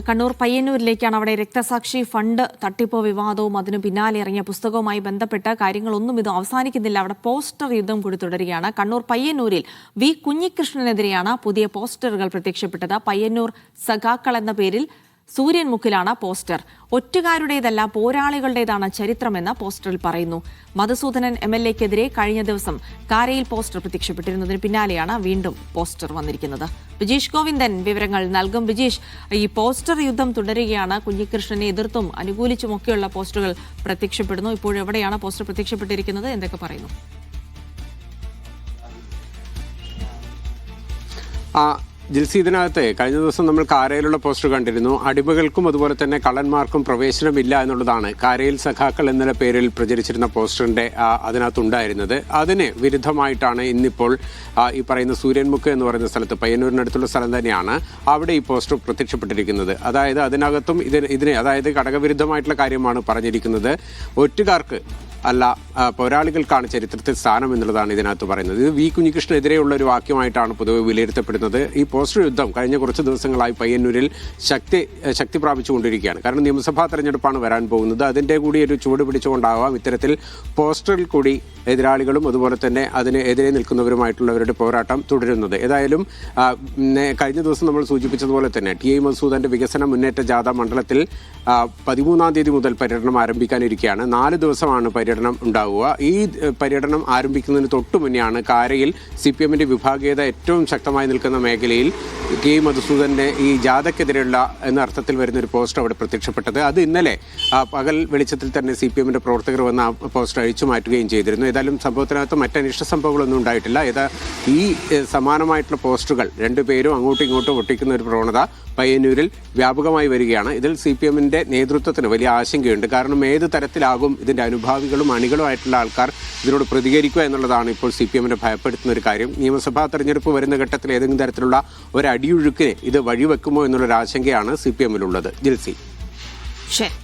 കണ്ണൂർ പയ്യന്നൂരിലേക്കാണ്. അവിടെ രക്തസാക്ഷി ഫണ്ട് തട്ടിപ്പോ വിവാദവും അതിനു പിന്നാലെ ഇറങ്ങിയ പുസ്തകവുമായി ബന്ധപ്പെട്ട കാര്യങ്ങളൊന്നും ഇത് അവസാനിക്കുന്നില്ല. അവിടെ പോസ്റ്റർ യുദ്ധം കൂടി തുടരുകയാണ്. കണ്ണൂർ പയ്യന്നൂരിൽ വി കുഞ്ഞികൃഷ്ണനെതിരെയാണ് പുതിയ പോസ്റ്ററുകൾ പ്രത്യക്ഷപ്പെട്ടത്. പയ്യന്നൂർ സഖാക്കൾ എന്ന പേരിൽ സൂര്യൻ മുക്കിലാണ് പോസ്റ്റർ. ഒറ്റുകാരുടേതല്ല, പോരാളികളുടേതാണ് ചരിത്രമെന്ന് പോസ്റ്ററിൽ പറയുന്നു. മധുസൂദനൻ MLA-ക്കെതിരെ കഴിഞ്ഞ ദിവസം കാരയിൽ പോസ്റ്റർ പ്രത്യക്ഷപ്പെട്ടിരുന്നതിന് പിന്നാലെയാണ് വീണ്ടും പോസ്റ്റർ വന്നിരിക്കുന്നത്. ബിജീഷ് ഗോവിന്ദൻ വിവരങ്ങൾ നൽകും. ബിജീഷ്, ഈ പോസ്റ്റർ യുദ്ധം തുടരുകയാണ്. കുഞ്ഞികൃഷ്ണനെ എതിർത്തും അനുകൂലിച്ചുമൊക്കെയുള്ള പോസ്റ്ററുകൾ പ്രത്യക്ഷപ്പെടുന്നു. ഇപ്പോഴെവിടെയാണ് പോസ്റ്റർ പ്രത്യക്ഷപ്പെട്ടിരിക്കുന്നത്? എന്തൊക്കെ പറയുന്നു? ജിൽസി, ഇതിനകത്ത് കഴിഞ്ഞ ദിവസം നമ്മൾ കാരയിലുള്ള പോസ്റ്റർ കണ്ടിരുന്നു. അടിമകൾക്കും അതുപോലെ തന്നെ കള്ളന്മാർക്കും പ്രവേശനമില്ല എന്നുള്ളതാണ് കാരയിൽ സഖാക്കൾ എന്ന പേരിൽ പ്രചരിച്ചിരുന്ന പോസ്റ്ററിന്റെ അതിനകത്തുണ്ടായിരുന്നത്. അതിന് വിരുദ്ധമായിട്ടാണ് ഇന്നിപ്പോൾ ഈ പറയുന്ന സൂര്യൻമുക്ക് എന്ന് പറയുന്ന സ്ഥലത്ത്, പയ്യന്നൂരിനടുത്തുള്ള സ്ഥലം തന്നെയാണ്, അവിടെ ഈ പോസ്റ്റർ പ്രത്യക്ഷപ്പെട്ടിരിക്കുന്നത്. അതായത് അതിനകത്തും ഇതിനെ അതായത് ഘടകവിരുദ്ധമായിട്ടുള്ള കാര്യമാണ് പറഞ്ഞിരിക്കുന്നത്. ഒറ്റുകാർക്ക് അല്ല, പോരാളികൾക്കാണ് ചരിത്രത്തിൽ സ്ഥാനം എന്നുള്ളതാണ് ഇതിനകത്ത് പറയുന്നത്. ഇത് വി കുഞ്ഞികൃഷ്ണനെതിരെയുള്ള ഒരു വാക്യമായിട്ടാണ് പൊതുവെ വിലയിരുത്തപ്പെടുന്നത്. ഈ പോസ്റ്റർ യുദ്ധം കഴിഞ്ഞ കുറച്ച് ദിവസങ്ങളായി പയ്യന്നൂരിൽ ശക്തി പ്രാപിച്ചുകൊണ്ടിരിക്കുകയാണ്. കാരണം നിയമസഭാ തെരഞ്ഞെടുപ്പാണ് വരാൻ പോകുന്നത്. അതിൻ്റെ കൂടി ഒരു ചുവട് പിടിച്ചുകൊണ്ടാവാം ഇത്തരത്തിൽ പോസ്റ്ററിൽ കൂടി എതിരാളികളും അതുപോലെ തന്നെ അതിന് എതിരെ നിൽക്കുന്നവരുമായിട്ടുള്ളവരുടെ പോരാട്ടം തുടരുന്നത്. ഏതായാലും കഴിഞ്ഞ ദിവസം നമ്മൾ സൂചിപ്പിച്ചതുപോലെ തന്നെ TI മധുസൂദന്റെ വികസന മുന്നേറ്റ ജാഥ മണ്ഡലത്തിൽ 13-ാം തീയതി മുതൽ പര്യടനം ആരംഭിക്കാനിരിക്കുകയാണ്. 4 ദിവസമാണ് പര്യടനം ഉണ്ടാവുക. ഈ പര്യടനം ആരംഭിക്കുന്നതിന് തൊട്ടു മുന്നെയാണ് കാരയിൽ CPM-ന്റെ വിഭാഗീയത ഏറ്റവും ശക്തമായി നിൽക്കുന്ന മേഖലയിൽ TI മധുസൂദന്റെ ഈ ജാഥയ്ക്കെതിരെയുള്ള എന്ന അർത്ഥത്തിൽ വരുന്ന ഒരു പോസ്റ്റർ അവിടെ പ്രത്യക്ഷപ്പെട്ടത്. അത് ഇന്നലെ പകൽ വെളിച്ചത്തിൽ തന്നെ CPM-ന്റെ പ്രവർത്തകർ വന്ന് ആ പോസ്റ്റർ അഴിച്ചു മാറ്റുകയും ചെയ്തിരുന്നു. ഏതായാലും സംഭവത്തിനകത്ത് മറ്റനിഷ്ട സംഭവങ്ങളൊന്നും ഉണ്ടായിട്ടില്ല. ഈ സമാനമായിട്ടുള്ള പോസ്റ്ററുകൾ രണ്ടുപേരും അങ്ങോട്ടും ഇങ്ങോട്ടും ഒട്ടിക്കുന്ന ഒരു പ്രവണത പയ്യന്നൂരിൽ വ്യാപകമായി വരികയാണ്. ഇതിൽ CPM-ന്റെ നേതൃത്വത്തിന് വലിയ ആശങ്കയുണ്ട്. കാരണം ഏത് തരത്തിലാകും ഇതിന്റെ അനുഭാവികളും അണികളുമായിട്ടുള്ള ആൾക്കാർ ഇതിനോട് പ്രതികരിക്കുക എന്നുള്ളതാണ് ഇപ്പോൾ CPM-നെ ഭയപ്പെടുത്തുന്ന ഒരു കാര്യം. നിയമസഭാ തെരഞ്ഞെടുപ്പ് വരുന്ന ഘട്ടത്തിൽ ഏതെങ്കിലും തരത്തിലുള്ള ഒരു അടിയൊഴുക്കിന് ഇത് വഴിവെക്കുമോ എന്നുള്ളൊരു ആശങ്കയാണ് CPM-ലുള്ളത്. ജിൽസി. ശരി.